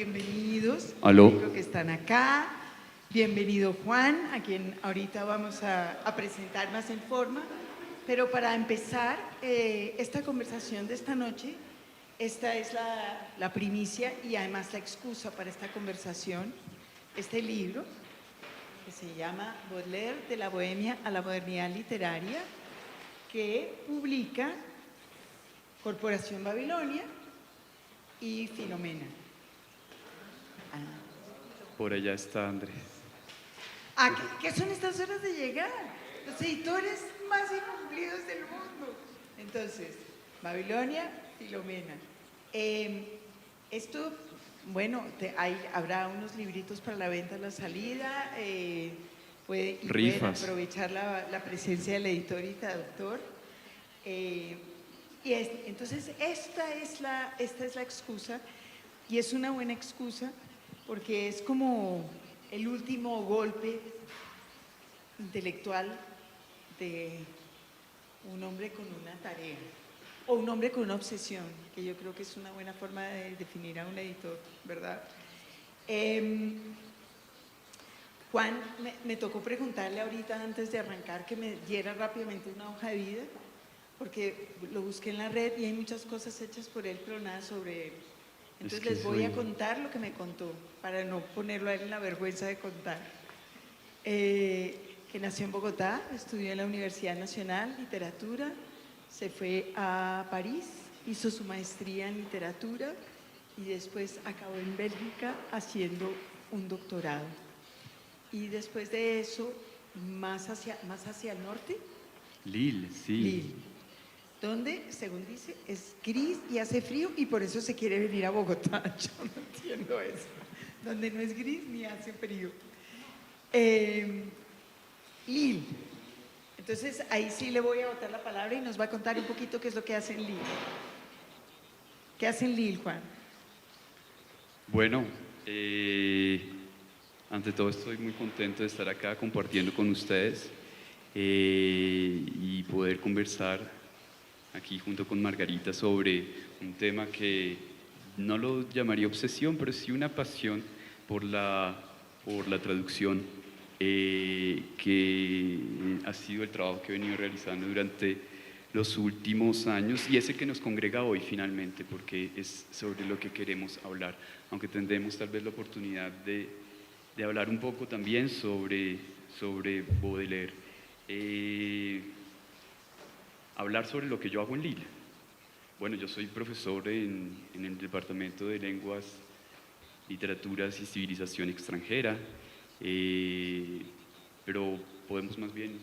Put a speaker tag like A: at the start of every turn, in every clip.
A: bienvenidos.
B: Aló.
A: Creo que están acá. Bienvenido Juan, a quien ahorita vamos a presentar más en forma. Pero para empezar esta conversación de esta noche, esta es la primicia y además la excusa para esta conversación. Este libro, que se llama Baudelaire, de la bohemia a la modernidad literaria, que publica Corporación Babilonia y Filomena.
B: Por allá está Andrés.
A: ¿Qué son estas horas de llegar? Los editores más incumplidos del mundo. Entonces, Babilonia, Filomena. Esto, bueno, habrá unos libritos para la venta a la salida. Pueden aprovechar la presencia del editor y traductor. Entonces, esta es la excusa, y es una buena excusa porque es como el último golpe intelectual de un hombre con una tarea o un hombre con una obsesión, que yo creo que es una buena forma de definir a un editor, ¿verdad? Juan, me tocó preguntarle ahorita antes de arrancar que me diera rápidamente una hoja de vida, porque lo busqué en la red y hay muchas cosas hechas por él, pero nada sobre él. Entonces les voy a contar lo que me contó, para no ponerlo a él en la vergüenza de contar. Que nació en Bogotá, estudió en la Universidad Nacional Literatura, se fue a París, hizo su maestría en literatura y después acabó en Bélgica haciendo un doctorado. Y después de eso, más hacia el norte.
B: Lille, sí.
A: Lille, donde, según dice, es gris y hace frío y por eso se quiere venir a Bogotá. Yo no entiendo eso. Donde no es gris ni hace frío. Lille. Entonces, ahí sí le voy a botar la palabra y nos va a contar un poquito qué es lo que hace en Lille. ¿Qué hace en Lille, Juan?
B: Bueno, ante todo estoy muy contento de estar acá compartiendo con ustedes y poder conversar aquí junto con Margarita sobre un tema que no lo llamaría obsesión, pero sí una pasión por la traducción, que ha sido el trabajo que he venido realizando durante los últimos años y ese que nos congrega hoy finalmente, porque es sobre lo que queremos hablar, aunque tendremos tal vez la oportunidad de hablar un poco también sobre Baudelaire. Hablar sobre lo que yo hago en Lille. Bueno, yo soy profesor en el Departamento de Lenguas, Literaturas y Civilización Extranjera, pero podemos más bien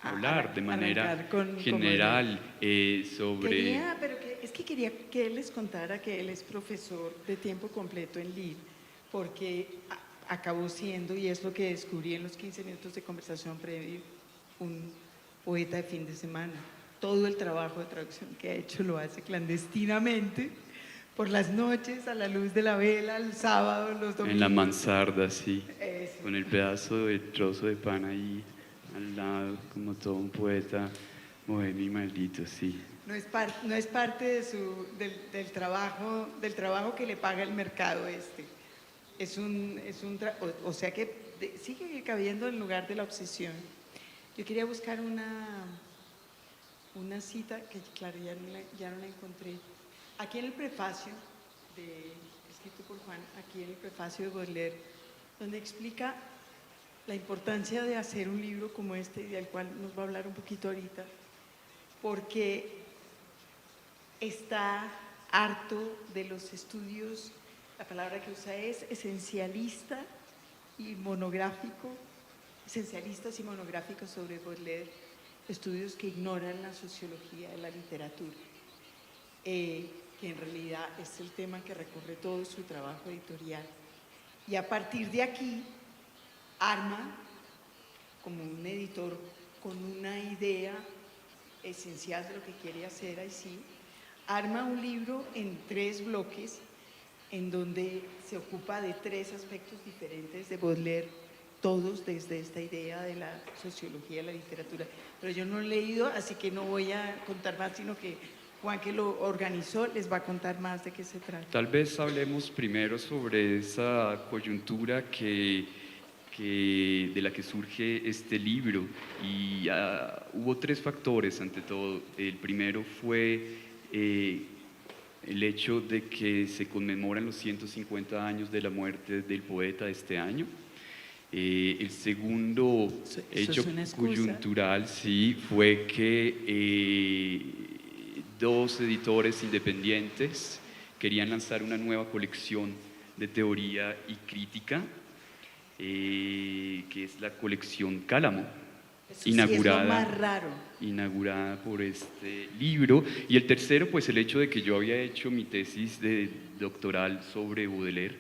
B: hablar de manera general sobre...
A: Quería que él les contara que él es profesor de tiempo completo en Lille, porque acabó siendo, y es lo que descubrí en los 15 minutos de conversación previa, un poeta de fin de semana. Todo el trabajo de traducción que ha hecho lo hace clandestinamente, por las noches, a la luz de la vela, el sábado, los domingos.
B: En la mansarda, sí, con el pedazo de trozo de pan ahí al lado, como todo un poeta bohemio y maldito, sí.
A: No es parte del trabajo que le paga el mercado este. O sea que sigue cabiendo en lugar de la obsesión. Yo quería buscar una cita que, claro, ya no la encontré. Aquí en el prefacio, escrito por Juan, aquí en el prefacio de Baudelaire, donde explica la importancia de hacer un libro como este, del cual nos va a hablar un poquito ahorita, porque está harto de los estudios, la palabra que usa es esencialistas y monográficos sobre Baudelaire, estudios que ignoran la sociología de la literatura, que en realidad es el tema que recorre todo su trabajo editorial. Y a partir de aquí, arma, como un editor con una idea esencial de lo que quiere hacer, ahí sí, arma un libro en 3 bloques, en donde se ocupa de 3 aspectos diferentes de Baudelaire, todos desde esta idea de la sociología de la literatura. Pero yo no he leído, así que no voy a contar más, sino que Juan, que lo organizó, les va a contar más de qué se trata.
B: Tal vez hablemos primero sobre esa coyuntura de la que surge este libro. Y hubo tres factores ante todo. El primero fue el hecho de que se conmemoran los 150 años de la muerte del poeta este año. El segundo hecho coyuntural, sí, fue que dos editores independientes querían lanzar una nueva colección de teoría y crítica, que es la colección Cálamo,
A: Eso inaugurada, sí, es lo más raro.
B: Inaugurada por este libro. Y el tercero, pues el hecho de que yo había hecho mi tesis de doctoral sobre Baudelaire,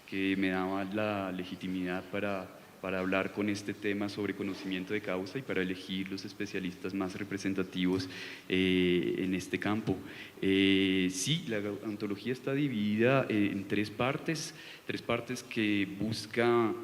B: que me daba la legitimidad para hablar con este tema sobre conocimiento de causa y para elegir los especialistas más representativos en este campo. Sí, la antología está dividida en tres partes que buscan,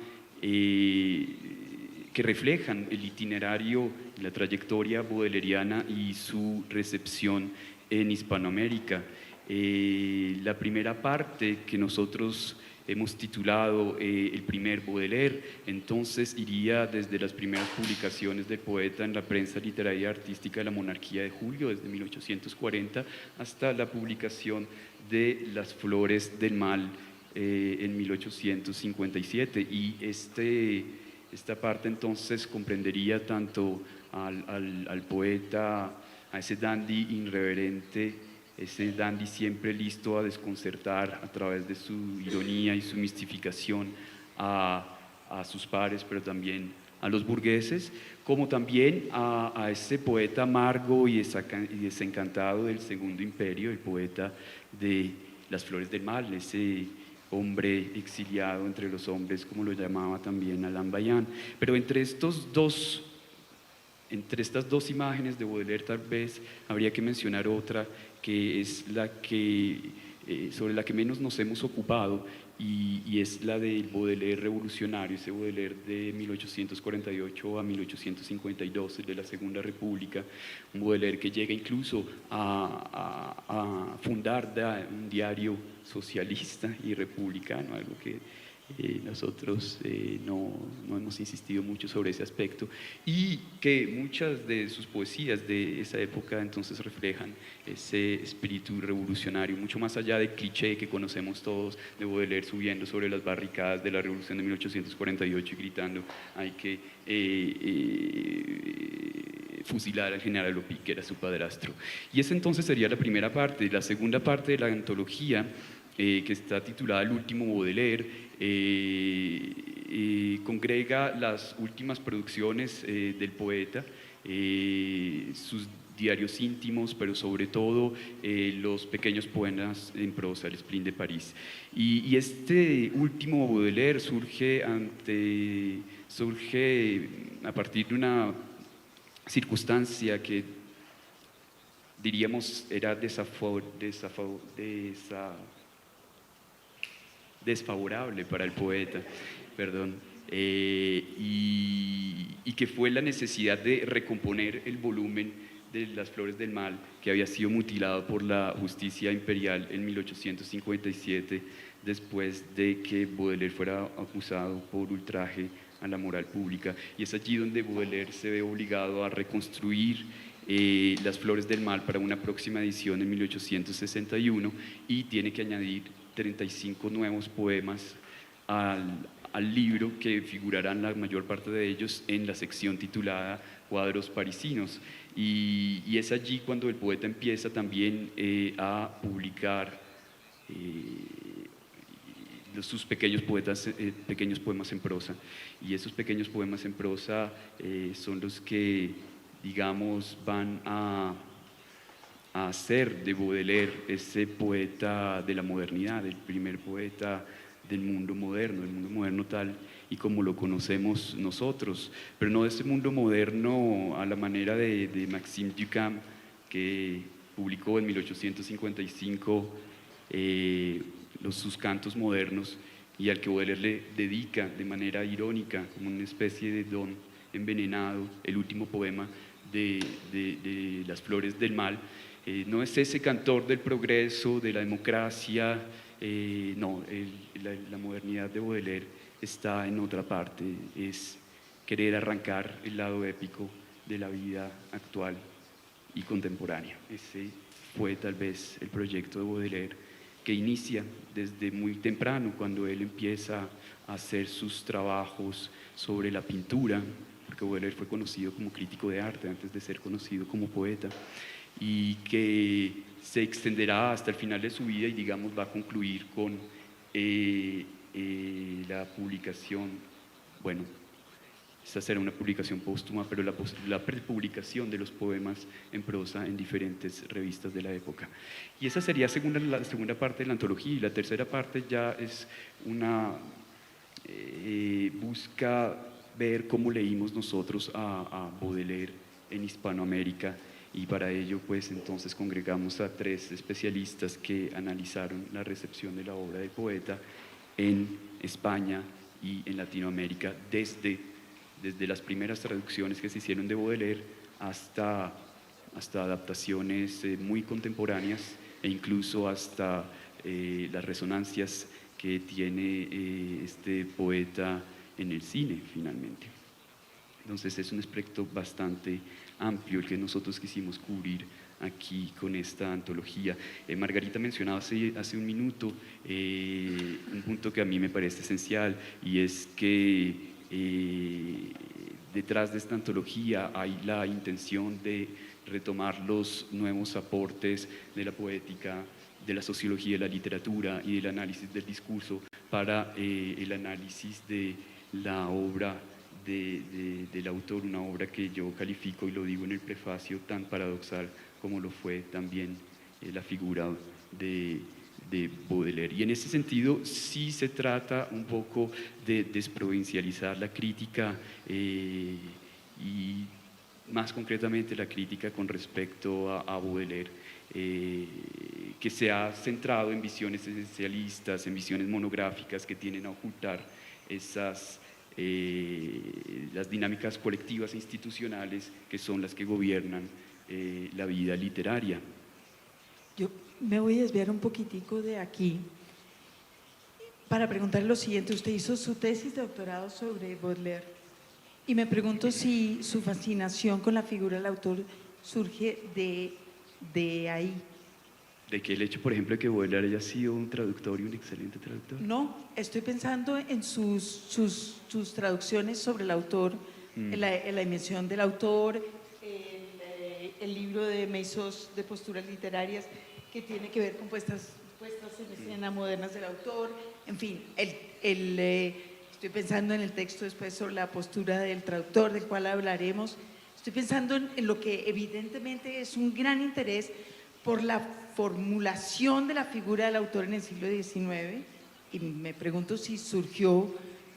B: que reflejan el itinerario, la trayectoria baudeleriana y su recepción en Hispanoamérica. La primera parte, que nosotros hemos titulado El primer Baudelaire, entonces iría desde las primeras publicaciones del poeta en la prensa literaria y artística de la monarquía de Julio, desde 1840, hasta la publicación de Las Flores del Mal en 1857. Y esta parte entonces comprendería tanto al poeta, a ese dandy irreverente, ese dandy siempre listo a desconcertar a través de su ironía y su mistificación a sus pares, pero también a los burgueses, como también a ese poeta amargo y desencantado del Segundo Imperio, el poeta de Las Flores del Mal, ese hombre exiliado entre los hombres, como lo llamaba también Alain Ballin. Pero entre estas dos imágenes de Baudelaire tal vez habría que mencionar otra, que es sobre la que menos nos hemos ocupado, y es la del Baudelaire revolucionario, ese Baudelaire de 1848 a 1852, el de la Segunda República, un Baudelaire que llega incluso a fundar un diario socialista y republicano, algo que nosotros no hemos insistido mucho sobre ese aspecto, y que muchas de sus poesías de esa época entonces reflejan ese espíritu revolucionario, mucho más allá del cliché que conocemos todos de Baudelaire subiendo sobre las barricadas de la Revolución de 1848 y gritando hay que fusilar al general Opie, que era su padrastro. Y esa entonces sería la primera parte. La segunda parte de la antología, que está titulada El último Baudelaire, congrega las últimas producciones del poeta, sus diarios íntimos, pero sobre todo los pequeños poemas en prosa, el Spleen de París. Y este último Baudelaire surge a partir de una circunstancia que diríamos era desfavorable para el poeta, perdón, y que fue la necesidad de recomponer el volumen de Las Flores del Mal, que había sido mutilado por la justicia imperial en 1857, después de que Baudelaire fuera acusado por ultraje a la moral pública. Y es allí donde Baudelaire se ve obligado a reconstruir Las Flores del Mal para una próxima edición en 1861, y tiene que añadir 35 nuevos poemas al libro, que figurarán la mayor parte de ellos en la sección titulada Cuadros Parisinos. Y es allí cuando el poeta empieza también a publicar sus pequeños poemas en prosa. Y esos pequeños poemas en prosa son los que, digamos, van a hacer de Baudelaire ese poeta de la modernidad, el primer poeta del mundo moderno tal y como lo conocemos nosotros, pero no de ese mundo moderno a la manera de Maxime Duchamp, que publicó en 1855 sus cantos modernos, y al que Baudelaire le dedica de manera irónica, como una especie de don envenenado, el último poema de Las Flores del Mal, No es ese cantor del progreso, de la democracia, no, la modernidad de Baudelaire está en otra parte, es querer arrancar el lado épico de la vida actual y contemporánea. Ese fue tal vez el proyecto de Baudelaire, que inicia desde muy temprano, cuando él empieza a hacer sus trabajos sobre la pintura, porque Baudelaire fue conocido como crítico de arte antes de ser conocido como poeta, y que se extenderá hasta el final de su vida y digamos va a concluir con la publicación, bueno, esta será una publicación póstuma, pero la publicación de los poemas en prosa en diferentes revistas de la época. Y esa sería la segunda parte de la antología, y la tercera parte ya es una busca ver cómo leímos nosotros a Baudelaire en Hispanoamérica, y para ello pues entonces congregamos a 3 especialistas que analizaron la recepción de la obra del poeta en España y en Latinoamérica desde las primeras traducciones que se hicieron de Baudelaire hasta adaptaciones muy contemporáneas e incluso hasta las resonancias que tiene este poeta en el cine finalmente. Entonces es un espectro bastante amplio el que nosotros quisimos cubrir aquí con esta antología. Margarita mencionaba hace un minuto un punto que a mí me parece esencial, y es que detrás de esta antología hay la intención de retomar los nuevos aportes de la poética, de la sociología de la literatura y del análisis del discurso para el análisis de la obra del autor, una obra que yo califico, y lo digo en el prefacio, tan paradoxal como lo fue también la figura de Baudelaire. Y en ese sentido sí se trata un poco de desprovincializar la crítica y más concretamente la crítica con respecto a Baudelaire, que se ha centrado en visiones esencialistas, en visiones monográficas que tienden a ocultar las dinámicas colectivas e institucionales que son las que gobiernan la vida literaria.
A: Yo me voy a desviar un poquitico de aquí para preguntarle lo siguiente. Usted hizo su tesis de doctorado sobre Baudelaire y me pregunto si su fascinación con la figura del autor surge de ahí.
B: De que el hecho, por ejemplo, de que Baudelaire haya sido un traductor y un excelente traductor.
A: No, estoy pensando en sus traducciones sobre el autor, en la emisión del autor, el libro de Meizos de posturas literarias, que tiene que ver con puestas en escena modernas del autor. En fin, estoy pensando en el texto después sobre la postura del traductor, del cual hablaremos. Estoy pensando en lo que evidentemente es un gran interés por la formulación de la figura del autor en el siglo XIX, y me pregunto si surgió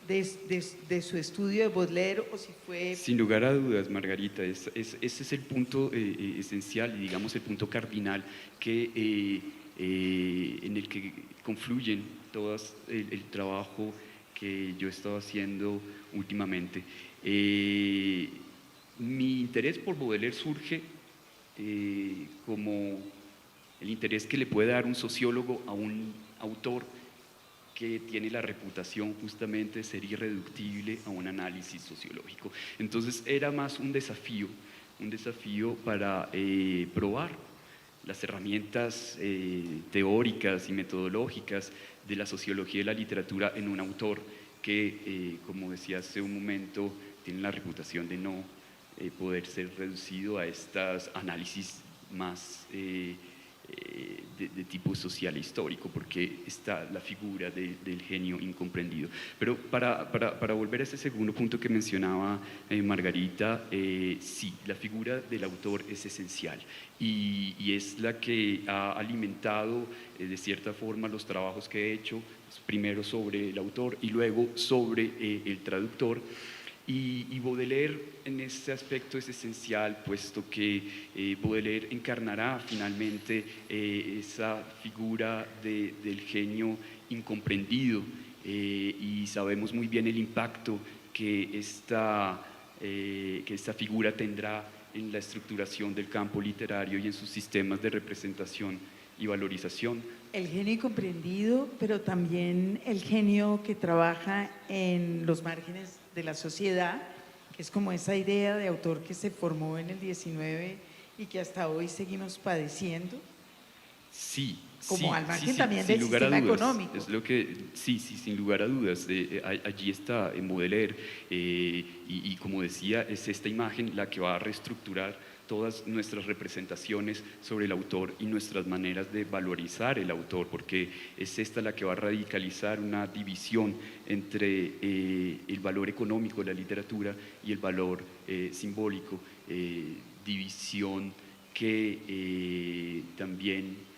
A: de su estudio de Baudelaire o si fue…
B: Sin lugar a dudas, Margarita, ese es el punto esencial y digamos el punto cardinal en el que confluyen todas el trabajo que yo he estado haciendo últimamente. Mi interés por Baudelaire surge como el interés que le puede dar un sociólogo a un autor que tiene la reputación justamente de ser irreductible a un análisis sociológico. Entonces era más un desafío para probar las herramientas teóricas y metodológicas de la sociología de la literatura en un autor que, como decía hace un momento, tiene la reputación de no poder ser reducido a estos análisis más de tipo social e histórico, porque está la figura del genio incomprendido. Pero para volver a ese segundo punto que mencionaba Margarita, sí, la figura del autor es esencial y es la que ha alimentado de cierta forma los trabajos que he hecho, primero sobre el autor y luego sobre el traductor. Y Baudelaire en ese aspecto es esencial, puesto que Baudelaire encarnará finalmente esa figura del genio incomprendido, y sabemos muy bien el impacto que esta figura tendrá en la estructuración del campo literario y en sus sistemas de representación y valorización.
A: El genio incomprendido, pero también el genio que trabaja en los márgenes de la sociedad, que es como esa idea de autor que se formó en el 19 y que hasta hoy seguimos padeciendo.
B: Sí,
A: Como
B: sí,
A: al margen
B: sí,
A: también
B: sin
A: del
B: lugar a
A: sistema
B: dudas.
A: económico.
B: Es lo que, sí, sin lugar a dudas. Allí está Baudelaire y como decía, es esta imagen la que va a reestructurar todas nuestras representaciones sobre el autor y nuestras maneras de valorizar el autor, porque es esta la que va a radicalizar una división entre el valor económico de la literatura y el valor simbólico, división que también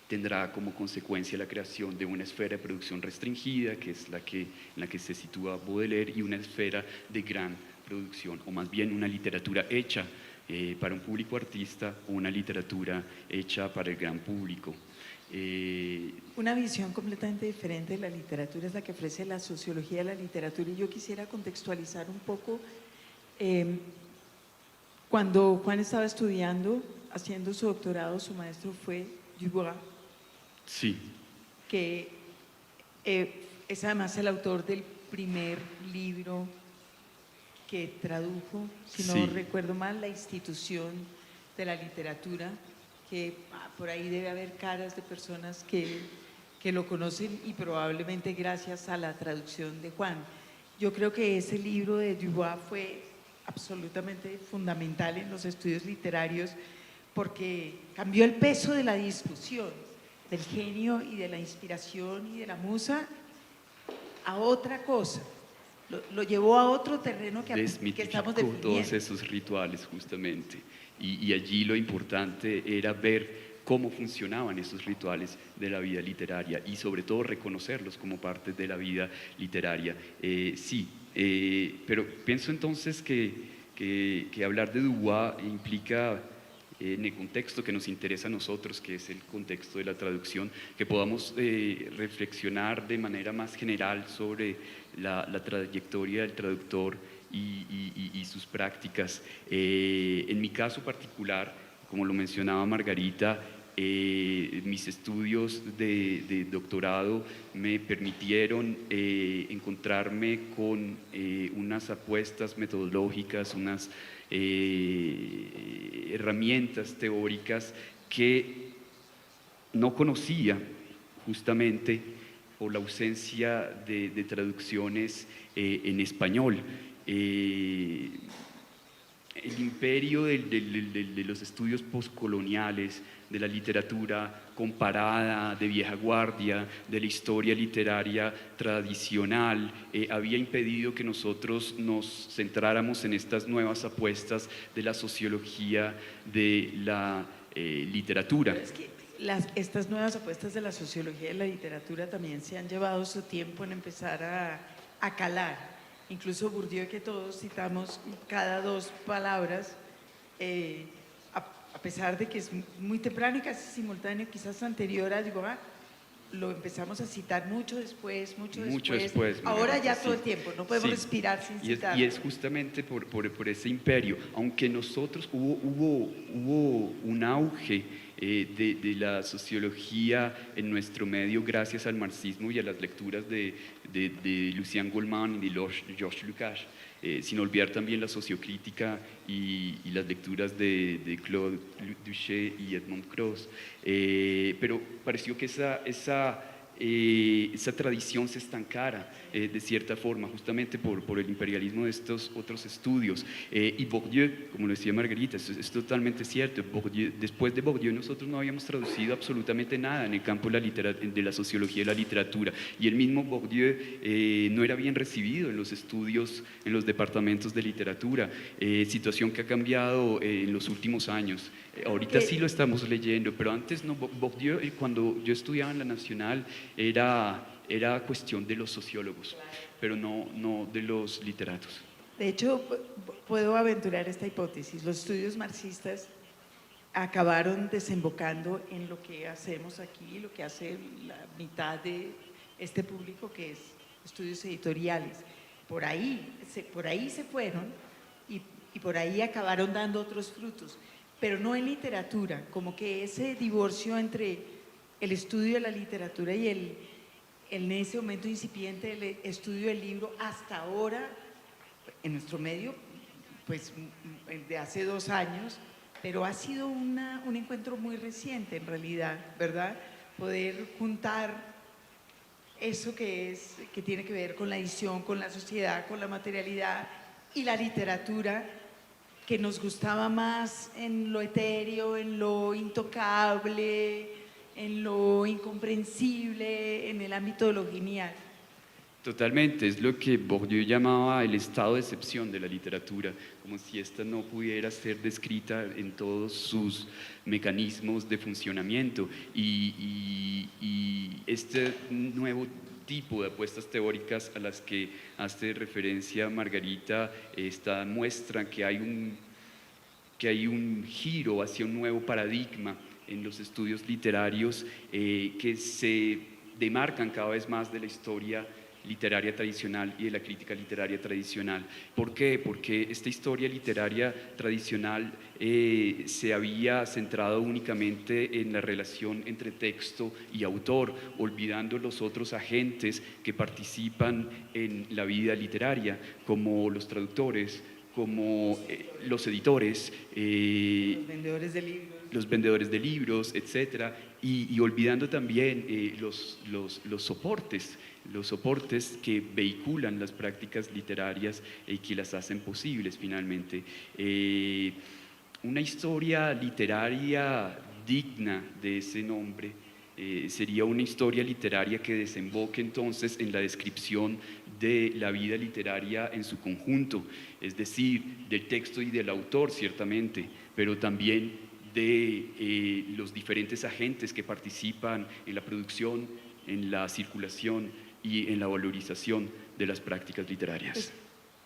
B: tendrá como consecuencia la creación de una esfera de producción restringida, que es en la que se sitúa Baudelaire, y una esfera de gran producción, o más bien una literatura hecha para un público artista o una literatura hecha para el gran público.
A: Una visión completamente diferente de la literatura es la que ofrece la sociología de la literatura, y yo quisiera contextualizar un poco. Cuando Juan estaba estudiando, haciendo su doctorado, su maestro fue Dubois,
B: Sí.
A: que es además el autor del primer libro que tradujo, si no
B: Sí.
A: recuerdo mal, La institución de la literatura, que por ahí debe haber caras de personas que lo conocen, y probablemente gracias a la traducción de Juan. Yo creo que ese libro de Dubois fue absolutamente fundamental en los estudios literarios, porque cambió el peso de la discusión del genio y de la inspiración y de la musa a otra cosa. Lo llevó a otro terreno que estamos definiendo.
B: Todos esos rituales justamente, y allí lo importante era ver cómo funcionaban esos rituales de la vida literaria y sobre todo reconocerlos como parte de la vida literaria. Pero pienso entonces que hablar de Dubois implica, en el contexto que nos interesa a nosotros, que es el contexto de la traducción, que podamos reflexionar de manera más general sobre la trayectoria del traductor y sus prácticas. En mi caso particular, como lo mencionaba Margarita, mis estudios de doctorado me permitieron encontrarme con unas apuestas metodológicas, unas herramientas teóricas que no conocía justamente por la ausencia de traducciones en español. El imperio de los estudios postcoloniales, de la literatura comparada, de vieja guardia, de la historia literaria tradicional, había impedido que nosotros nos centráramos en estas nuevas apuestas de la sociología de la literatura.
A: Pero es que estas nuevas apuestas de la sociología de la literatura también se han llevado su tiempo en empezar a calar. Incluso Bourdieu, que todos citamos cada dos palabras, a pesar de que es muy temprano y casi simultáneo, quizás anterior a Dubois, lo empezamos a citar mucho después. Ahora ya todo el tiempo, no podemos respirar sin citarlo.
B: Y es justamente por ese imperio, aunque nosotros hubo un auge de la sociología en nuestro medio gracias al marxismo y a las lecturas de Lucien Goldman y de Georges Lukács, sin olvidar también la sociocrítica y las lecturas de Claude Duché y Edmond Cross. Pero pareció que esa tradición se estancara de cierta forma, justamente por el imperialismo de estos otros estudios. Y Bourdieu, como lo decía Margarita, es totalmente cierto. Después de Bourdieu nosotros no habíamos traducido absolutamente nada en el campo de la sociología de la literatura, y el mismo Bourdieu no era bien recibido en los estudios, en los departamentos de literatura, situación que ha cambiado en los últimos años. Ahorita sí lo estamos leyendo, pero antes no. Bourdieu, cuando yo estudiaba en la Nacional, era cuestión de los sociólogos, pero no de los literatos.
A: De hecho, puedo aventurar esta hipótesis. Los estudios marxistas acabaron desembocando en lo que hacemos aquí, lo que hace la mitad de este público, que es estudios editoriales. Por ahí se fueron y por ahí acabaron dando otros frutos, pero no en literatura, como que ese divorcio entre el estudio de la literatura y en ese momento incipiente del estudio del libro hasta ahora, en nuestro medio, pues de hace 2 años, pero ha sido un encuentro muy reciente en realidad, ¿verdad? Poder juntar eso que tiene que ver con la edición, con la sociedad, con la materialidad y la literatura, que nos gustaba más en lo etéreo, en lo intocable, en lo incomprensible, en el ámbito de lo genial.
B: Totalmente, es lo que Bourdieu llamaba el estado de excepción de la literatura, como si ésta no pudiera ser descrita en todos sus mecanismos de funcionamiento. Y este nuevo tipo de apuestas teóricas a las que hace referencia Margarita muestran que hay un giro hacia un nuevo paradigma en los estudios literarios que se demarcan cada vez más de la historia literaria tradicional y de la crítica literaria tradicional. ¿Por qué? Porque esta historia literaria tradicional se había centrado únicamente en la relación entre texto y autor, olvidando los otros agentes que participan en la vida literaria, como los traductores, como los editores, los vendedores de libros, etcétera, y olvidando también los soportes que vehiculan las prácticas literarias y que las hacen posibles finalmente. Una historia literaria digna de ese nombre sería una historia literaria que desemboque entonces en la descripción de la vida literaria en su conjunto, es decir, del texto y del autor ciertamente, pero también de los diferentes agentes que participan en la producción, en la circulación y en la valorización de las prácticas literarias.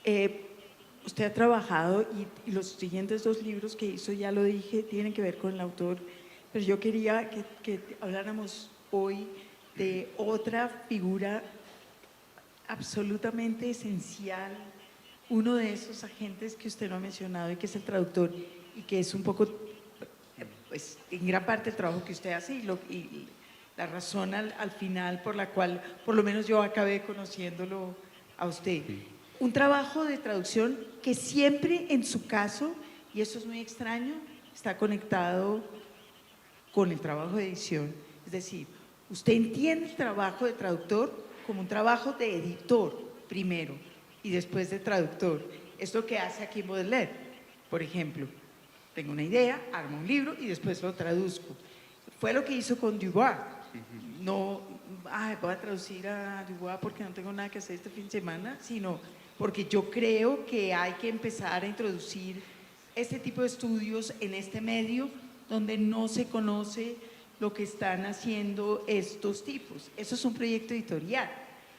A: Pues, usted ha trabajado y los siguientes 2 libros que hizo, ya lo dije, tienen que ver con el autor, pero yo quería que habláramos hoy de otra figura absolutamente esencial, uno de esos agentes que usted no ha mencionado y que es el traductor y que es un poco, pues en gran parte el trabajo que usted hace y la razón al final por la cual por lo menos yo acabé conociéndolo a usted. Un trabajo de traducción que siempre en su caso, y eso es muy extraño, está conectado con el trabajo de edición. Es decir, usted entiende el trabajo de traductor como un trabajo de editor primero y después de traductor. Es lo que hace aquí Baudelaire, por ejemplo. Tengo una idea, armo un libro y después lo traduzco. Fue lo que hizo con Dubois. No, voy a traducir a Dubois porque no tengo nada que hacer este fin de semana, sino porque yo creo que hay que empezar a introducir este tipo de estudios en este medio donde no se conoce lo que están haciendo estos tipos. Eso es un proyecto editorial.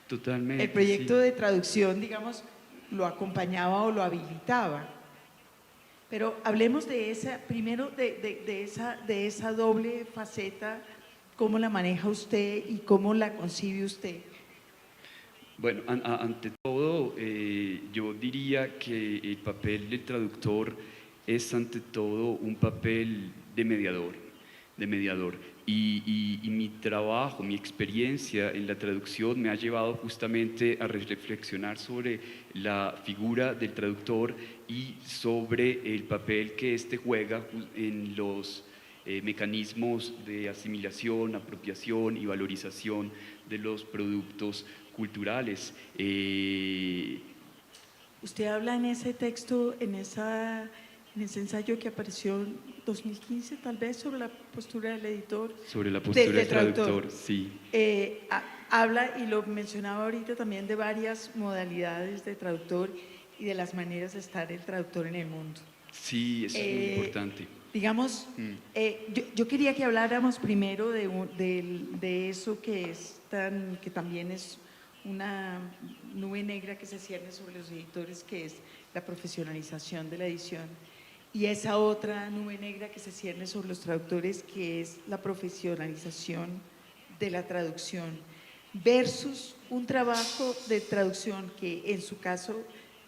B: Totalmente.
A: El proyecto
B: sí.
A: de traducción, digamos, lo acompañaba o lo habilitaba. Pero hablemos de esa, primero de esa doble faceta, cómo la maneja usted y cómo la concibe usted.
B: Bueno, ante todo, yo diría que el papel del traductor es ante todo un papel de mediador. Y mi trabajo, mi experiencia en la traducción me ha llevado justamente a reflexionar sobre la figura del traductor y sobre el papel que éste juega en los mecanismos de asimilación, apropiación y valorización de los productos culturales.
A: Usted habla en ese texto, en ese ensayo que apareció en 2015, tal vez, sobre la postura del editor.
B: Sobre la postura del traductor, sí.
A: Habla, y lo mencionaba ahorita también, de varias modalidades de traductor y de las maneras de estar el traductor en el mundo.
B: Sí, eso es muy importante.
A: Digamos, yo quería que habláramos primero de eso que también es una nube negra que se cierne sobre los editores, que es la profesionalización de la edición, y esa otra nube negra que se cierne sobre los traductores, que es la profesionalización de la traducción, versus un trabajo de traducción que en su caso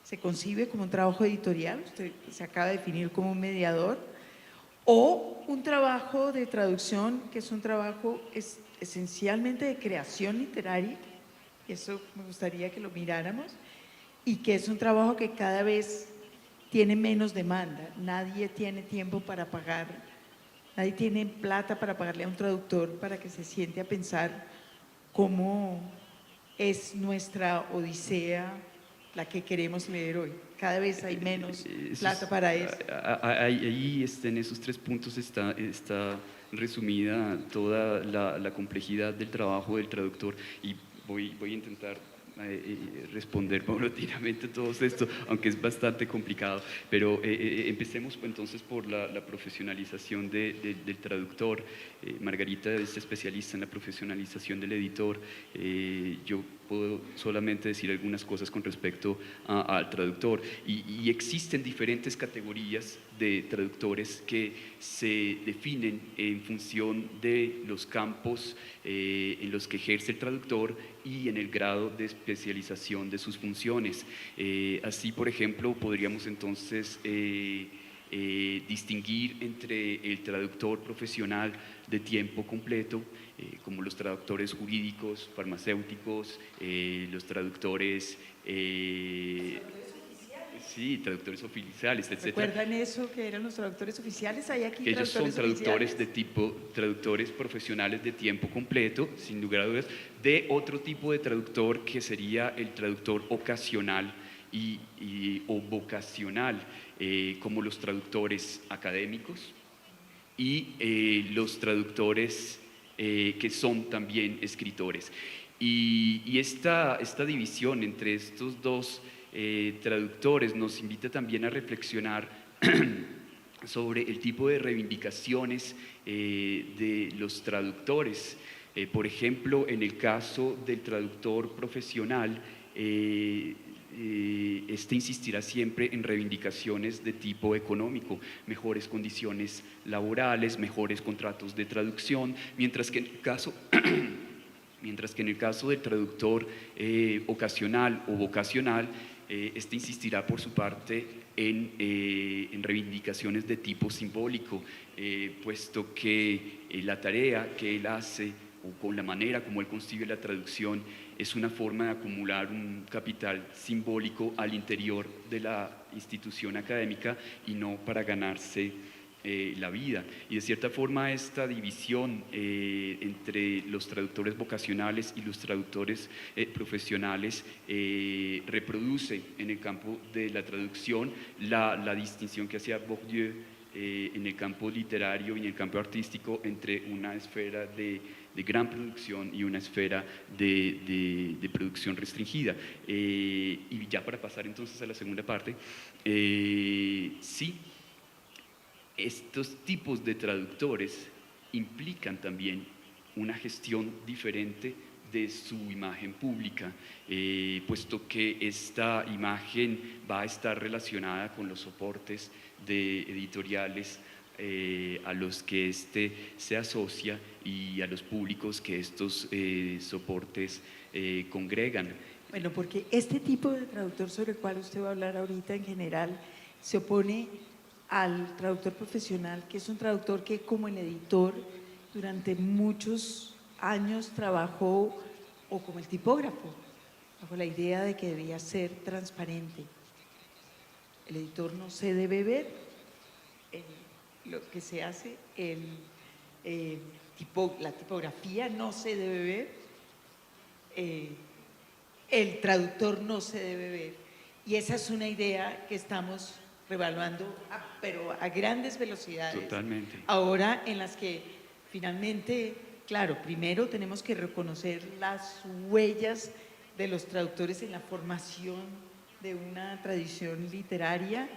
A: se concibe como un trabajo editorial, usted se acaba de definir como un mediador, o un trabajo de traducción que es un trabajo esencialmente de creación literaria, eso me gustaría que lo miráramos, y que es un trabajo que cada vez tiene menos demanda, nadie tiene tiempo para pagar, nadie tiene plata para pagarle a un traductor para que se siente a pensar cómo es nuestra odisea la que queremos leer hoy. Cada vez hay menos plata para eso.
B: Ahí en esos 3 puntos está resumida toda la complejidad del trabajo del traductor, y voy a intentar responder paulatinamente todo esto, aunque es bastante complicado, pero empecemos entonces por la profesionalización del traductor. Margarita es especialista en la profesionalización del editor. Yo puedo solamente decir algunas cosas con respecto al traductor, y existen diferentes categorías de traductores que se definen en función de los campos en los que ejerce el traductor y en el grado de especialización de sus funciones. Así, por ejemplo, podríamos entonces distinguir entre el traductor profesional de tiempo completo, como los traductores jurídicos, farmacéuticos, los traductores, sí, traductores oficiales, etc.
A: ¿Recuerdan eso que eran los traductores oficiales? ¿Hay aquí
B: Ellos son traductores
A: oficiales?
B: de tipo, traductores profesionales de tiempo completo, sin lugar a dudas, de otro tipo de traductor que sería el traductor ocasional o vocacional, como los traductores académicos y los traductores que son también escritores. Y esta división entre estos dos traductores nos invita también a reflexionar sobre el tipo de reivindicaciones de los traductores. Por ejemplo, en el caso del traductor profesional, este insistirá siempre en reivindicaciones de tipo económico, mejores condiciones laborales, mejores contratos de traducción, mientras que en el caso del traductor ocasional o vocacional, este insistirá por su parte en reivindicaciones de tipo simbólico, puesto que la tarea que él hace o con la manera como él concibe la traducción es una forma de acumular un capital simbólico al interior de la institución académica y no para ganarse la vida. Y de cierta forma esta división entre los traductores vocacionales y los traductores profesionales reproduce en el campo de la traducción la distinción que hacía Bourdieu en el campo literario y en el campo artístico entre una esfera de gran producción y una esfera de producción restringida. Y ya para pasar entonces a la segunda parte, sí, estos tipos de traductores implican también una gestión diferente de su imagen pública, puesto que esta imagen va a estar relacionada con los soportes de editoriales a los que éste se asocia y a los públicos que estos soportes congregan.
A: Bueno, porque este tipo de traductor sobre el cual usted va a hablar ahorita en general se opone al traductor profesional, que es un traductor que como el editor durante muchos años trabajó, o como el tipógrafo, bajo la idea de que debía ser transparente. El editor no se debe ver lo que se hace, la tipografía no se debe ver, el traductor no se debe ver. Y esa es una idea que estamos revaluando, pero a grandes velocidades.
B: Totalmente.
A: Ahora en las que finalmente, claro, primero tenemos que reconocer las huellas de los traductores en la formación de una tradición literaria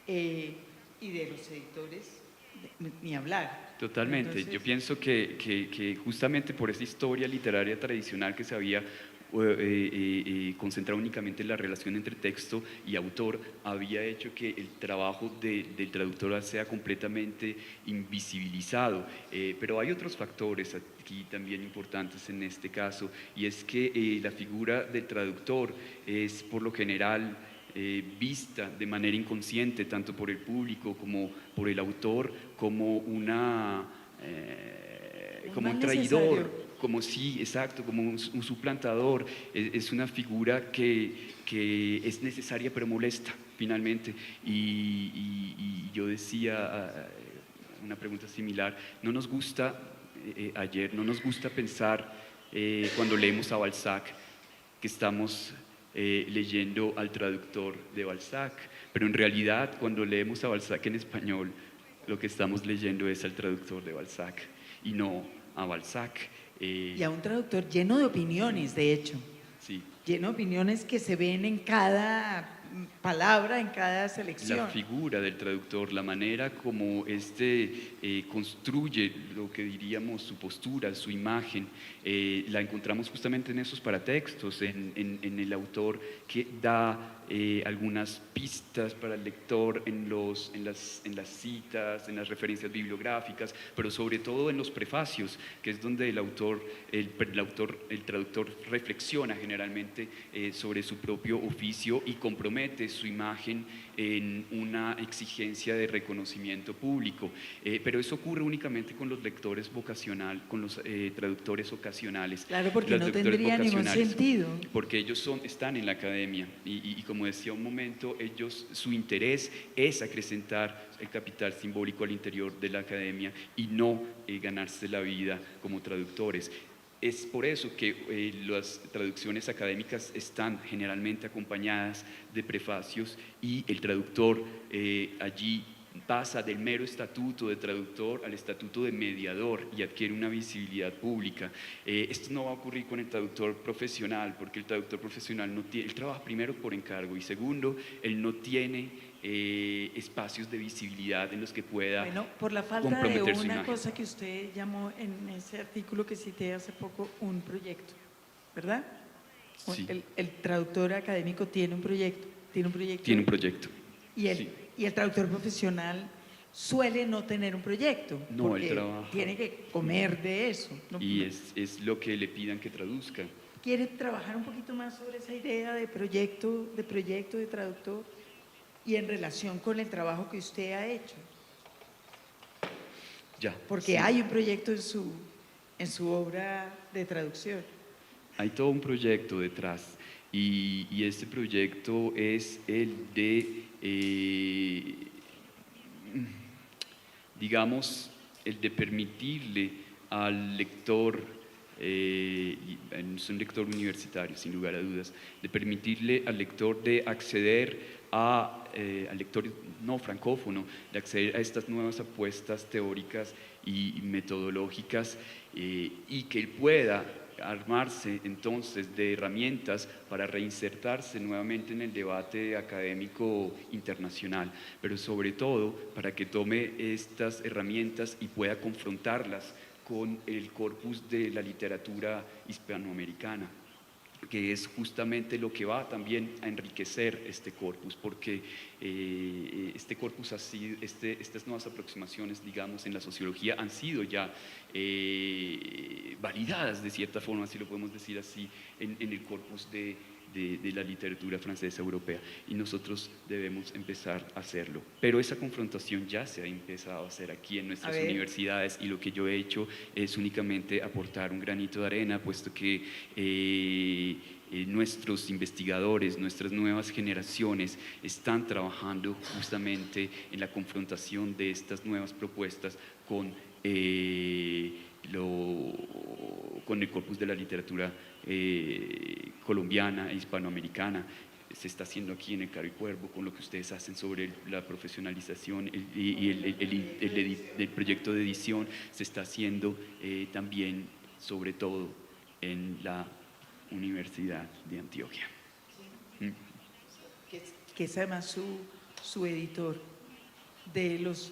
A: y de los editores, ni hablar.
B: Totalmente.
A: Entonces,
B: yo pienso que justamente por esa historia literaria tradicional que se había concentrado únicamente en la relación entre texto y autor, había hecho que el trabajo del traductor sea completamente invisibilizado. Pero hay otros factores aquí también importantes en este caso, y es que la figura del traductor es por lo general vista de manera inconsciente tanto por el público como por el autor como como un traidor, como sí, exacto, como un suplantador. Es una figura que es necesaria pero molesta finalmente. Y yo decía una pregunta similar, no nos gusta no nos gusta pensar cuando leemos a Balzac que estamos leyendo al traductor de Balzac, pero en realidad cuando leemos a Balzac en español lo que estamos leyendo es al traductor de Balzac y no a Balzac.
A: Y a un traductor lleno de opiniones, de hecho.
B: Sí.
A: Lleno de opiniones que se ven en cada palabra, en cada selección.
B: La figura del traductor, la manera como construye lo que diríamos su postura, su imagen, la encontramos justamente en esos paratextos, en el autor que da algunas pistas para el lector en las citas, en las referencias bibliográficas, pero sobre todo en los prefacios, que es donde el traductor reflexiona generalmente sobre su propio oficio y compromete su imagen en una exigencia de reconocimiento público. Pero eso ocurre únicamente con los lectores vocacionales, con los traductores ocasionales.
A: Claro, porque no tendría ningún sentido.
B: Porque ellos están en la academia y como decía un momento, su interés es acrecentar el capital simbólico al interior de la academia y no ganarse la vida como traductores. Es por eso que las traducciones académicas están generalmente acompañadas de prefacios y el traductor allí pasa del mero estatuto de traductor al estatuto de mediador y adquiere una visibilidad pública. Esto no va a ocurrir con el traductor profesional, porque el traductor profesional él trabaja primero por encargo y segundo, él no tiene espacios de visibilidad en los que pueda
A: por la falta
B: comprometer
A: de
B: su
A: una
B: imagen.
A: cosa que usted llamó en ese artículo que cité hace poco, un proyecto, ¿verdad?
B: Sí.
A: El traductor académico tiene un proyecto. Tiene un proyecto. Y el traductor profesional suele no tener un proyecto,
B: no,
A: porque
B: él trabaja.
A: Tiene que comer de eso.
B: Y es lo que le pidan que traduzca.
A: ¿Quiere trabajar un poquito más sobre esa idea de proyecto, de traductor y en relación con el trabajo que usted ha hecho?
B: Ya.
A: Porque
B: sí.
A: hay un proyecto en su obra de traducción.
B: Hay todo un proyecto detrás y este proyecto es el de, digamos, el de permitirle al lector, es un lector universitario sin lugar a dudas, de permitirle al lector de acceder al lector no francófono, de acceder a estas nuevas apuestas teóricas y metodológicas y que él pueda armarse entonces de herramientas para reinsertarse nuevamente en el debate académico internacional, pero sobre todo para que tome estas herramientas y pueda confrontarlas con el corpus de la literatura hispanoamericana, que es justamente lo que va también a enriquecer este corpus, porque este corpus ha sido, estas nuevas aproximaciones, digamos, en la sociología han sido ya validadas de cierta forma, si lo podemos decir así, en el corpus de la literatura francesa europea, y nosotros debemos empezar a hacerlo. Pero esa confrontación ya se ha empezado a hacer aquí en nuestras universidades, y lo que yo he hecho es únicamente aportar un granito de arena, puesto que nuestros investigadores, nuestras nuevas generaciones están trabajando justamente en la confrontación de estas nuevas propuestas con el corpus de la literatura colombiana e hispanoamericana. Se está haciendo aquí en el Caro y Cuervo con lo que ustedes hacen sobre la profesionalización y el proyecto de edición. Se está haciendo también, sobre todo, en la Universidad de Antioquia.
A: Que es además su editor de los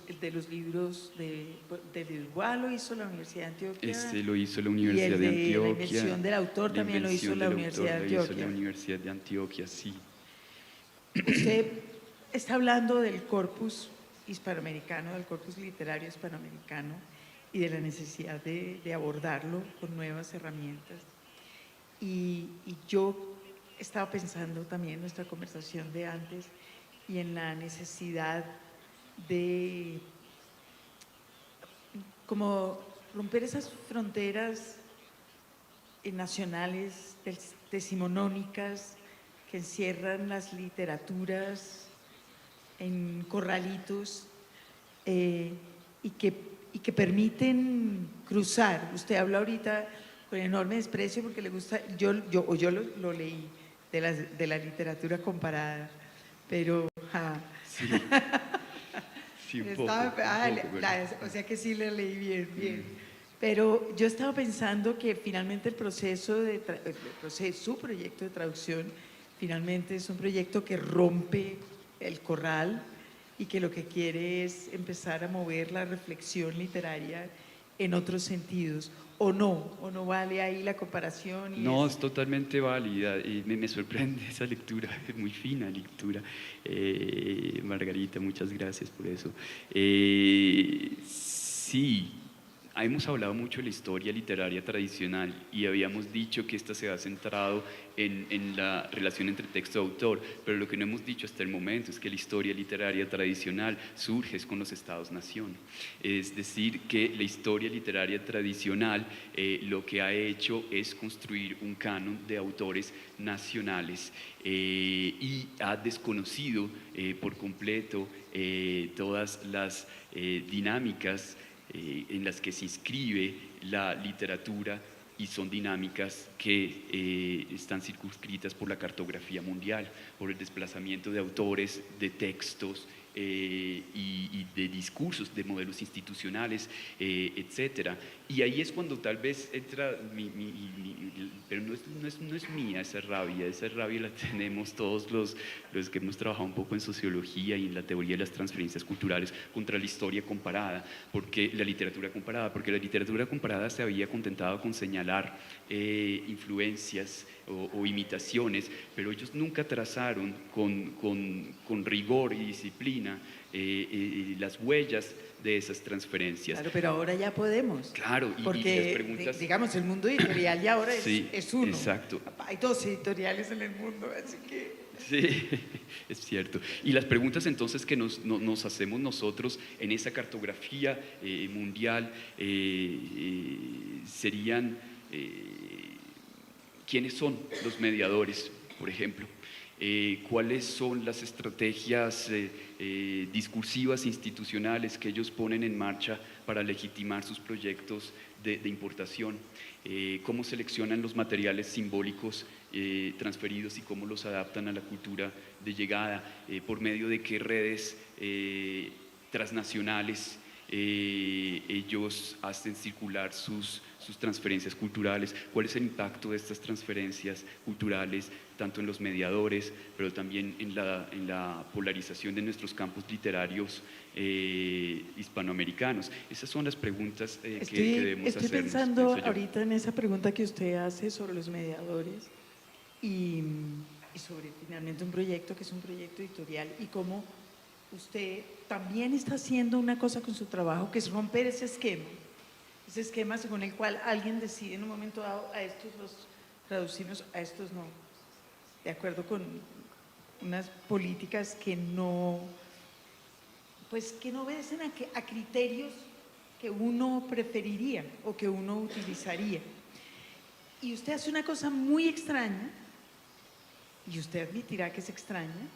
A: libros de Bilbao, lo hizo la Universidad de Antioquia.
B: Este lo hizo la Universidad de Antioquia.
A: La invención del autor también lo hizo la Universidad de Antioquia.
B: Lo hizo la Universidad de Antioquia, sí.
A: Usted está hablando del corpus hispanoamericano, del corpus literario hispanoamericano y de la necesidad de abordarlo con nuevas herramientas. Y yo estaba pensando también en nuestra conversación de antes y en la necesidad de como romper esas fronteras nacionales decimonónicas que encierran las literaturas en corralitos y que permiten cruzar. Usted habla ahorita con enorme desprecio porque le gusta, yo lo leí de la literatura comparada, pero...
B: Sí, sí, un poco,
A: o sea que sí le leí bien. Pero yo estaba pensando que finalmente su proyecto de traducción finalmente es un proyecto que rompe el corral y que lo que quiere es empezar a mover la reflexión literaria en otros sentidos. ¿O no vale ahí la comparación?
B: No, es totalmente válida y me sorprende esa lectura, es muy fina lectura. Margarita, muchas gracias por eso. Sí, hemos hablado mucho de la historia literaria tradicional y habíamos dicho que esta se ha centrado en la relación entre texto y autor, pero lo que no hemos dicho hasta el momento es que la historia literaria tradicional surge con los estados-nación. Es decir, que la historia literaria tradicional lo que ha hecho es construir un canon de autores nacionales y ha desconocido por completo todas las dinámicas en las que se inscribe la literatura y son dinámicas que están circunscritas por la cartografía mundial, por el desplazamiento de autores, de textos y de discursos, de modelos institucionales, etcétera. Y ahí es cuando tal vez entra pero no es mía esa rabia la tenemos todos los que hemos trabajado un poco en sociología y en la teoría de las transferencias culturales contra la historia comparada, porque la literatura comparada se había contentado con señalar influencias o imitaciones, pero ellos nunca trazaron con rigor y disciplina las huellas de esas transferencias.
A: Claro, pero ahora ya podemos.
B: Claro,
A: porque
B: las preguntas...
A: digamos, el mundo editorial ya ahora
B: sí,
A: es uno.
B: Exacto.
A: Hay 2 editoriales en el mundo, así que...
B: Sí, es cierto. Y las preguntas entonces que nos hacemos nosotros en esa cartografía mundial serían ¿quiénes son los mediadores, por ejemplo? ¿Cuáles son las estrategias discursivas institucionales que ellos ponen en marcha para legitimar sus proyectos de importación? ¿Cómo seleccionan los materiales simbólicos transferidos y cómo los adaptan a la cultura de llegada? ¿Por medio de qué redes transnacionales ellos hacen circular sus transferencias culturales? ¿Cuál es el impacto de estas transferencias culturales tanto en los mediadores, pero también en la polarización de nuestros campos literarios hispanoamericanos? Esas son las preguntas que debemos hacernos.
A: Estoy pensando ahorita en esa pregunta que usted hace sobre los mediadores y sobre finalmente un proyecto que es un proyecto editorial y cómo usted también está haciendo una cosa con su trabajo que es romper ese esquema según el cual alguien decide en un momento dado a estos los traducimos, a estos no, de acuerdo con unas políticas que no obedecen a criterios que uno preferiría o que uno utilizaría. Y usted hace una cosa muy extraña, y usted admitirá que es extraña,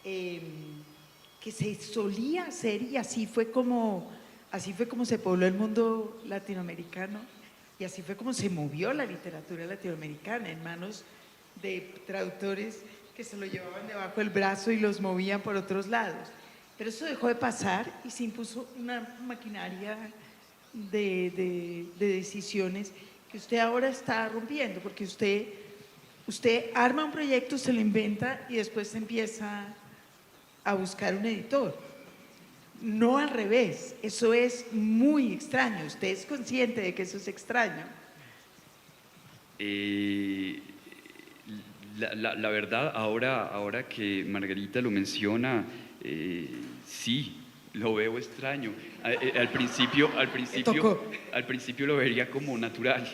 A: que se solía hacer y así fue como se pobló el mundo latinoamericano y así fue como se movió la literatura latinoamericana en manos de traductores que se lo llevaban debajo del brazo y los movían por otros lados. Pero eso dejó de pasar y se impuso una maquinaria de decisiones que usted ahora está rompiendo, porque usted arma un proyecto, se lo inventa y después empieza a buscar un editor. No al revés, eso es muy extraño. ¿Usted es consciente de que eso es extraño?
B: La verdad, ahora que Margarita lo menciona, sí, lo veo extraño. Al principio lo vería como natural,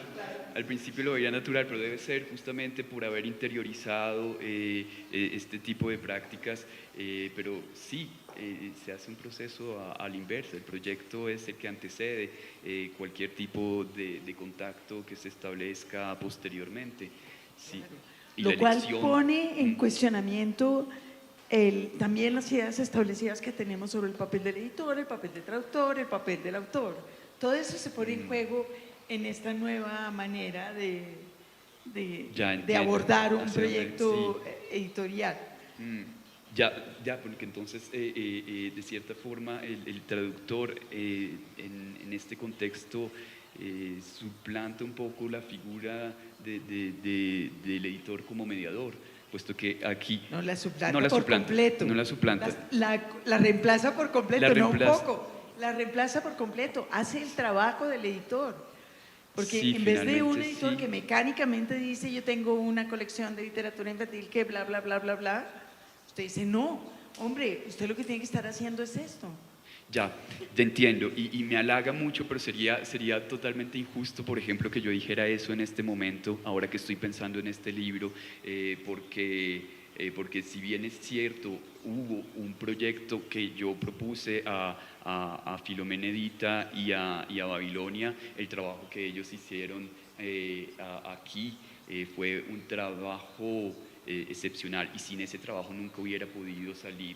B: al principio lo veía natural, pero debe ser justamente por haber interiorizado este tipo de prácticas, pero sí, se hace un proceso a la inversa. El proyecto es el que antecede cualquier tipo de contacto que se establezca posteriormente. Sí. Y la
A: Lo cual
B: elección,
A: pone en cuestionamiento también las ideas establecidas que tenemos sobre el papel del editor, el papel del traductor, el papel del autor. Todo eso se pone en juego en esta nueva manera
B: ya
A: de
B: entiendo
A: abordar un
B: hacia dónde,
A: proyecto
B: sí.
A: editorial.
B: Ya, porque entonces, de cierta forma, el traductor en este contexto suplanta un poco la figura del editor como mediador, puesto que aquí
A: No la suplanta
B: no la
A: por
B: suplanta,
A: completo.
B: no la suplanta.
A: La reemplaza por completo,
B: La
A: no un
B: reemplaza.
A: poco. La reemplaza por completo. Hace el trabajo del editor. Porque
B: Sí,
A: en vez de un
B: finalmente
A: editor
B: sí.
A: que mecánicamente dice yo tengo una colección de literatura infantil que bla, bla, bla, bla, bla, usted dice no, hombre, usted lo que tiene que estar haciendo es esto.
B: Ya, te entiendo y me halaga mucho, pero sería totalmente injusto, por ejemplo, que yo dijera eso en este momento, ahora que estoy pensando en este libro, porque si bien es cierto, hubo un proyecto que yo propuse a Filomena Edita y a Babilonia, el trabajo que ellos hicieron aquí fue un trabajo excepcional, y sin ese trabajo nunca hubiera podido salir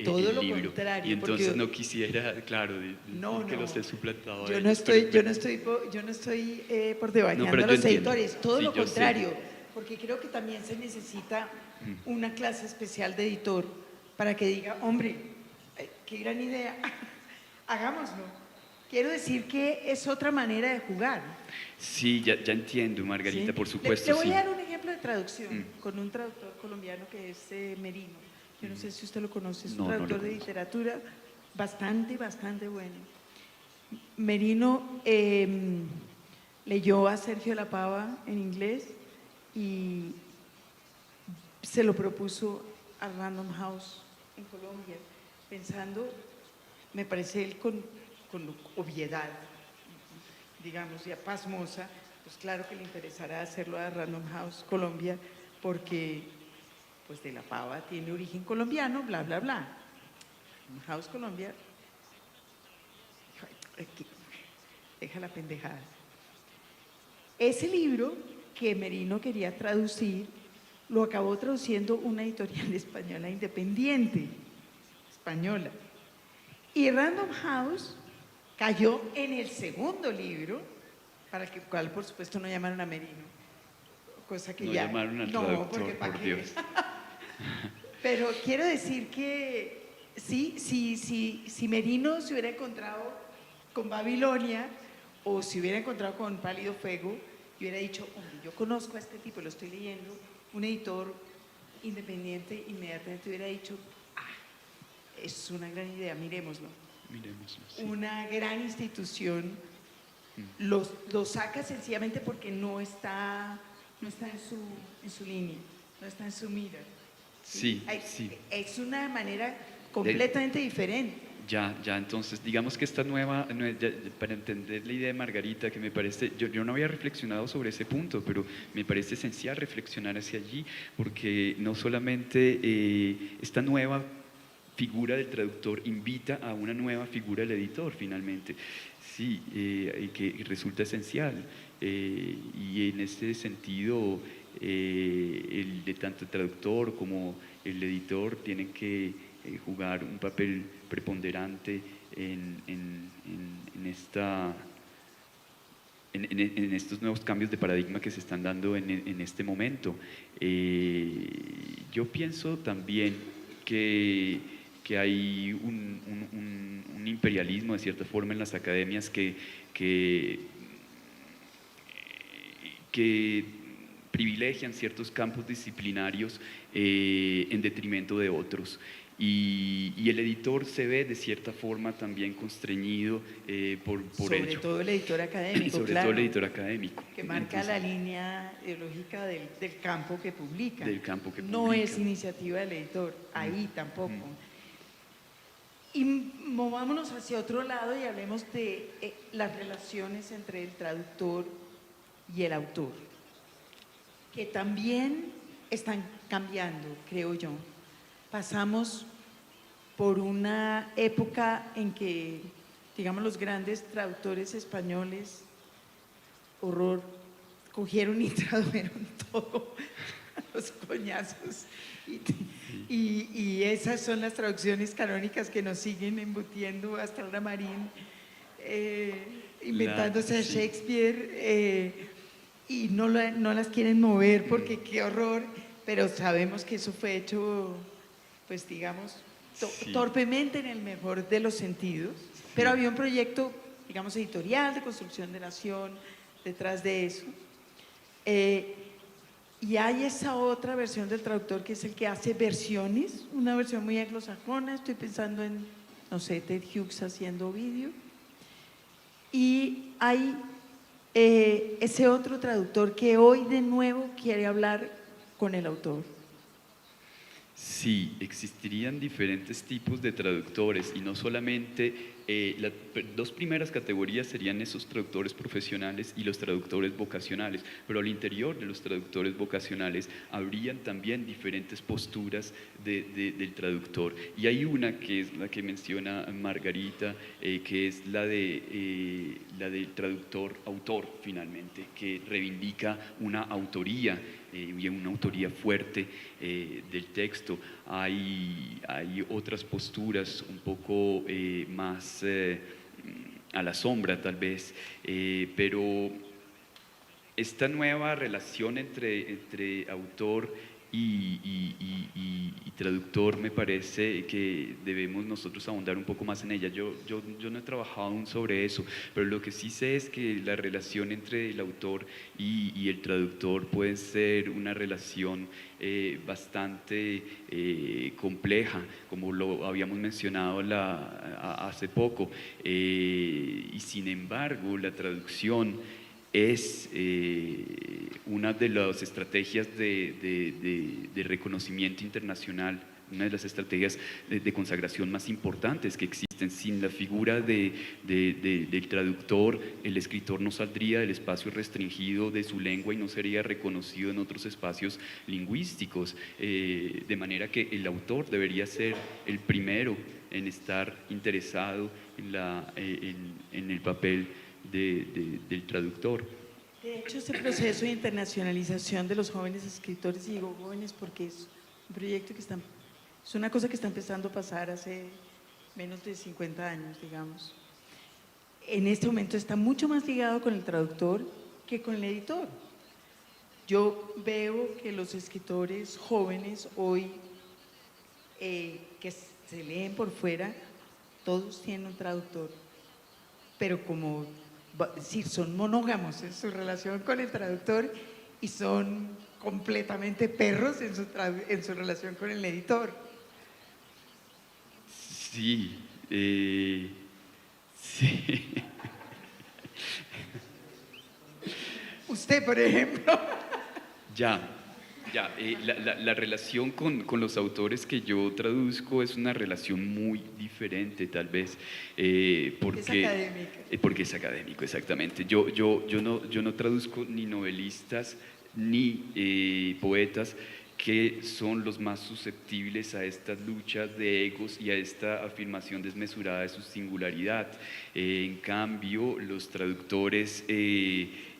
A: Todo
B: el
A: lo
B: libro.
A: contrario.
B: Y entonces
A: porque,
B: no quisiera, claro,
A: no,
B: que
A: no,
B: los he suplantado a
A: yo no
B: ellos,
A: estoy,
B: pero-
A: yo no estoy por
B: No,
A: devaluando
B: pero
A: a
B: yo
A: los
B: entiendo.
A: editores, todo
B: Sí,
A: lo
B: yo sé.
A: contrario, porque creo que también se necesita una clase especial de editor para que diga, hombre, qué gran idea, hagámoslo. Quiero decir que es otra manera de jugar.
B: Sí, ya entiendo, Margarita,
A: ¿Sí?
B: por supuesto,
A: Le voy
B: sí.
A: a dar un ejemplo de traducción con un traductor colombiano que es Merino. Yo no sé si usted lo conoce, es un
B: No, no lo
A: traductor de
B: conozco.
A: literatura bastante bueno. Merino leyó a Sergio La Pava en inglés y se lo propuso a Random House en Colombia, pensando, me parece él con obviedad, digamos, ya pasmosa, pues claro que le interesará hacerlo a Random House Colombia porque pues de La Pava tiene origen colombiano, bla, bla, bla. Random House Colombia, deja la pendejada. Ese libro que Merino quería traducir, lo acabó traduciendo una editorial española independiente, española. Y Random House cayó en el segundo libro, para el cual por supuesto no llamaron a Merino, cosa que
B: No
A: ya…
B: llamaron al
A: no,
B: traductor,
A: porque ¿para
B: por
A: qué?
B: Dios.
A: Pero quiero decir que sí, si Merino se hubiera encontrado con Babilonia o se hubiera encontrado con Pálido Fuego y hubiera dicho, hombre, yo conozco a este tipo, lo estoy leyendo, un editor independiente inmediatamente hubiera dicho, es una gran idea, miremoslo.
B: Miremoslo, sí.
A: Una gran institución lo saca sencillamente porque no está en su línea, no está en su mira.
B: Sí, sí.
A: Es una manera completamente diferente.
B: Ya, entonces digamos que esta para entender la idea de Margarita, que me parece, yo no había reflexionado sobre ese punto, pero me parece esencial reflexionar hacia allí, porque no solamente esta nueva figura del traductor invita a una nueva figura del editor finalmente, sí, y que resulta esencial, y en este sentido el de tanto el traductor como el editor tienen que jugar un papel preponderante en estos nuevos cambios de paradigma que se están dando en este momento. Yo pienso también que hay un imperialismo de cierta forma en las academias que privilegian ciertos campos disciplinarios en detrimento de otros. Y el editor se ve de cierta forma también constreñido por
A: sobre
B: ello.
A: todo el editor académico,
B: Sobre
A: claro,
B: todo el editor académico.
A: que marca
B: Entonces,
A: la línea ideológica del campo que publica.
B: Del campo que
A: no
B: publica.
A: es iniciativa del editor, ahí tampoco. Y movámonos hacia otro lado y hablemos de las relaciones entre el traductor y el autor, que también están cambiando, creo yo. Pasamos por una época en que, digamos, los grandes traductores españoles, horror, cogieron y tradujeron todo a los coñazos. Y esas son las traducciones canónicas que nos siguen embutiendo hasta ahora Marín, inventándose a Shakespeare, y no las quieren mover porque qué horror, pero sabemos que eso fue hecho, pues digamos, torpemente en el mejor de los sentidos, pero había un proyecto, digamos, editorial de construcción de nación detrás de eso. Y hay esa otra versión del traductor que es el que hace versiones, una versión muy anglosajona, estoy pensando en, no sé, Ted Hughes haciendo Ovidio. Y hay ese otro traductor que hoy de nuevo quiere hablar con el autor.
B: Sí, existirían diferentes tipos de traductores y no solamente, las dos primeras categorías serían esos traductores profesionales y los traductores vocacionales, pero al interior de los traductores vocacionales habrían también diferentes posturas del traductor. Y hay una que es la que menciona Margarita, que es la del traductor-autor finalmente, que reivindica una autoría y una autoría fuerte del texto. Hay otras posturas un poco más a la sombra tal vez, pero esta nueva relación entre autor y traductor me parece que debemos nosotros ahondar un poco más en ella. Yo no he trabajado aún sobre eso, pero lo que sí sé es que la relación entre el autor y el traductor puede ser una relación bastante compleja, como lo habíamos mencionado hace poco, y sin embargo la traducción es una de las estrategias de reconocimiento internacional, una de las estrategias de consagración más importantes que existen. Sin la figura del traductor, el escritor no saldría del espacio restringido de su lengua y no sería reconocido en otros espacios lingüísticos, de manera que el autor debería ser el primero en estar interesado en el papel del traductor.
A: De hecho, ese proceso de internacionalización de los jóvenes escritores, y digo jóvenes porque es un proyecto es una cosa que está empezando a pasar hace menos de 50 años, digamos. En este momento está mucho más ligado con el traductor que con el editor. Yo veo que los escritores jóvenes hoy, que se leen por fuera, todos tienen un traductor, pero como sí, son monógamos en su relación con el traductor y son completamente perros en su relación con el editor.
B: Sí, sí.
A: Usted, por ejemplo.
B: Ya. La relación con los autores que yo traduzco es una relación muy diferente, tal vez, porque
A: es académica.
B: Porque es académico, exactamente. Yo no traduzco ni novelistas ni poetas, que son los más susceptibles a estas luchas de egos y a esta afirmación desmesurada de su singularidad. En cambio, los traductores,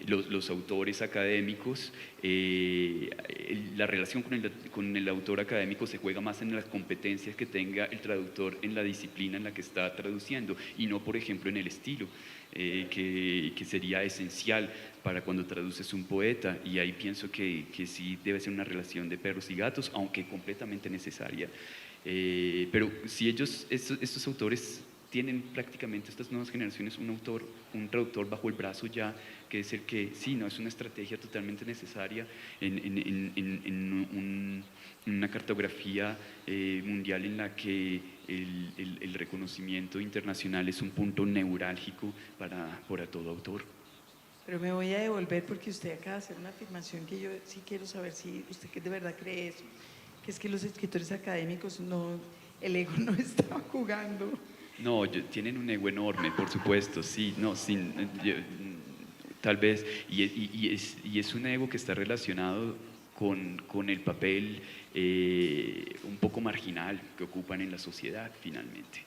B: los autores académicos, la relación con el autor académico se juega más en las competencias que tenga el traductor en la disciplina en la que está traduciendo y no, por ejemplo, en el estilo. Que sería esencial para cuando traduces un poeta, y ahí pienso que sí debe ser una relación de perros y gatos, aunque completamente necesaria. Pero si estos autores tienen prácticamente, estas nuevas generaciones, un traductor bajo el brazo ya, que es el que, sí, no, es una estrategia totalmente necesaria en una cartografía mundial en la que el reconocimiento internacional es un punto neurálgico para todo autor.
A: Pero me voy a devolver porque usted acaba de hacer una afirmación que yo sí quiero saber si usted de verdad cree eso, que es que los escritores académicos el ego no está jugando.
B: No, tienen un ego enorme, por supuesto, sí, no, tal vez, y es un ego que está relacionado con el papel un poco marginal que ocupan en la sociedad finalmente.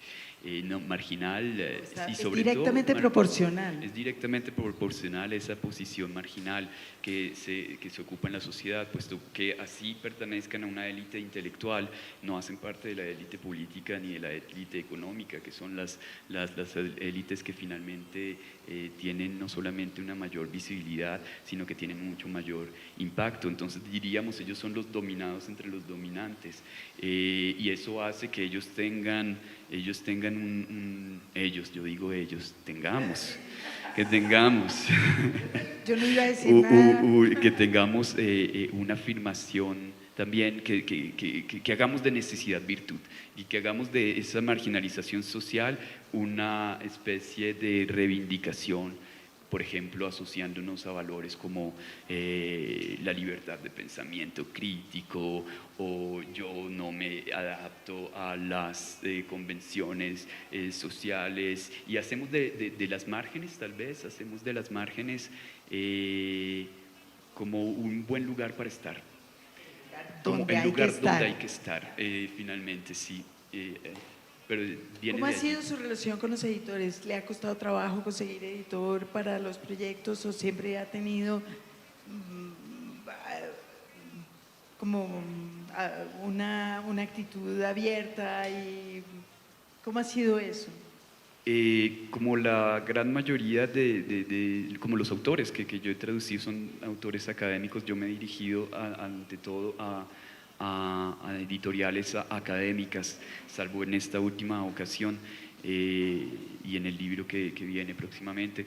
B: No, marginal y
A: Es
B: sobre
A: directamente
B: todo
A: proporcional.
B: es directamente proporcional a esa posición marginal que se ocupa en la sociedad, puesto que así pertenezcan a una élite intelectual, no hacen parte de la élite política ni de la élite económica, que son las élites que finalmente tienen no solamente una mayor visibilidad, sino que tienen mucho mayor impacto. Entonces diríamos, ellos son los dominados entre los dominantes, y eso hace que ellos tengan que tengamos
A: Yo no iba a decir nada.
B: que tengamos una afirmación también, que hagamos de necesidad virtud y que hagamos de esa marginalización social una especie de reivindicación, por ejemplo, asociándonos a valores como la libertad de pensamiento crítico, o yo no me adapto a las convenciones sociales, y hacemos de las márgenes, tal vez, hacemos de las márgenes como un buen lugar para estar, como el lugar donde hay que estar, finalmente, sí. Pero viene
A: ¿Cómo ha
B: de allí.
A: sido su relación con los editores? ¿Le ha costado trabajo conseguir editor para los proyectos o siempre ha tenido como una actitud abierta? Y ¿cómo ha sido eso?
B: Como la gran mayoría como los autores que yo he traducido son autores académicos, yo me he dirigido ante todo a editoriales académicas, salvo en esta última ocasión y en el libro que viene próximamente,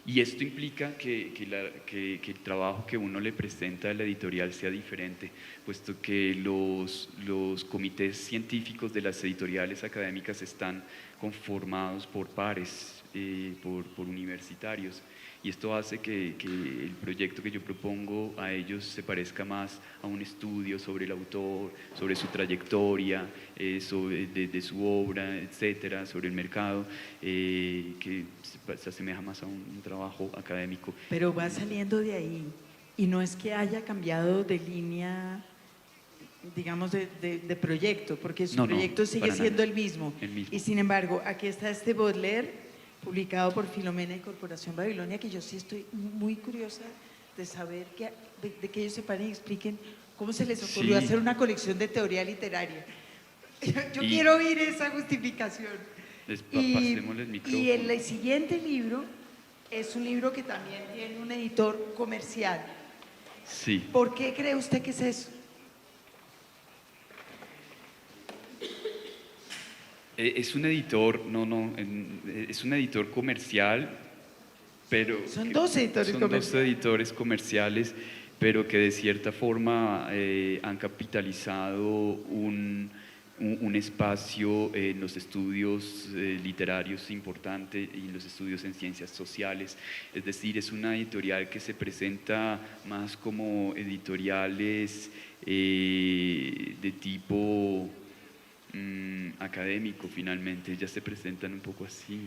B: y esto implica que el trabajo que uno le presenta a la editorial sea diferente, puesto que los comités científicos de las editoriales académicas están conformados por pares, por universitarios, y esto hace que el proyecto que yo propongo a ellos se parezca más a un estudio sobre el autor, sobre su trayectoria, de su obra, etcétera, sobre el mercado, que se asemeja más a un trabajo académico.
A: Pero va saliendo de ahí, y no es que haya cambiado de línea, digamos, de proyecto, porque su proyecto sigue siendo el mismo. Y sin embargo, aquí está este Baudelaire, publicado por Filomena y Corporación Babilonia, que yo sí estoy muy curiosa de saber de que ellos se paren y expliquen cómo se les ocurrió hacer una colección de teoría literaria. Yo quiero oír esa justificación.
B: Pasémosle el micrófono.
A: Y el siguiente libro es un libro que también tiene un editor comercial.
B: Sí.
A: ¿Por qué cree usted que es eso?
B: Es un editor, es un editor comercial, pero…
A: Son dos editores comerciales.
B: Son dos editores comerciales, pero que de cierta forma han capitalizado un espacio en los estudios literarios importante y en los estudios en ciencias sociales. Es decir, es una editorial que se presenta más como editoriales de tipo académico, finalmente. Ellas se presentan un poco así.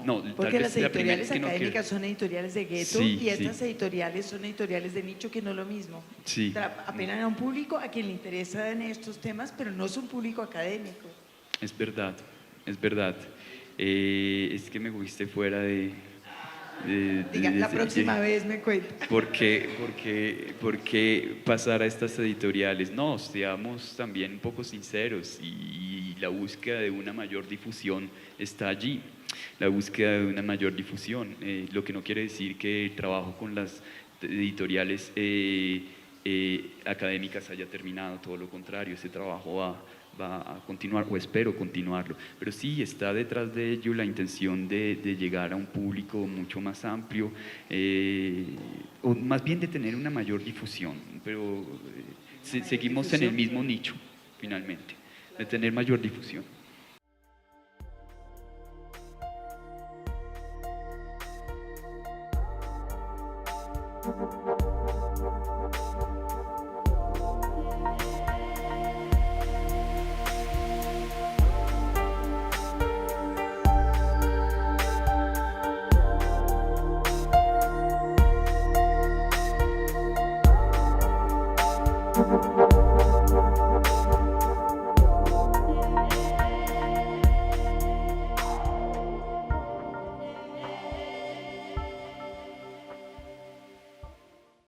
A: No, porque las editoriales académicas son editoriales de gueto, y estas editoriales son editoriales de nicho, que no es lo mismo.
B: Sí.
A: Apelan a un público a quien le interesan estos temas, pero no es un público académico.
B: Es verdad, es verdad. Es que me fuiste fuera de…
A: Diga, la próxima vez me cuenta.
B: ¿Por qué pasar a estas editoriales? No, seamos también un poco sinceros, y la búsqueda de una mayor difusión está allí. La búsqueda de una mayor difusión, lo que no quiere decir que el trabajo con las editoriales académicas haya terminado, todo lo contrario, ese trabajo va a continuar, o espero continuarlo, pero sí está detrás de ello la intención de llegar a un público mucho más amplio, o más bien de tener una mayor difusión, pero seguimos en el mismo nicho, finalmente, de tener mayor difusión.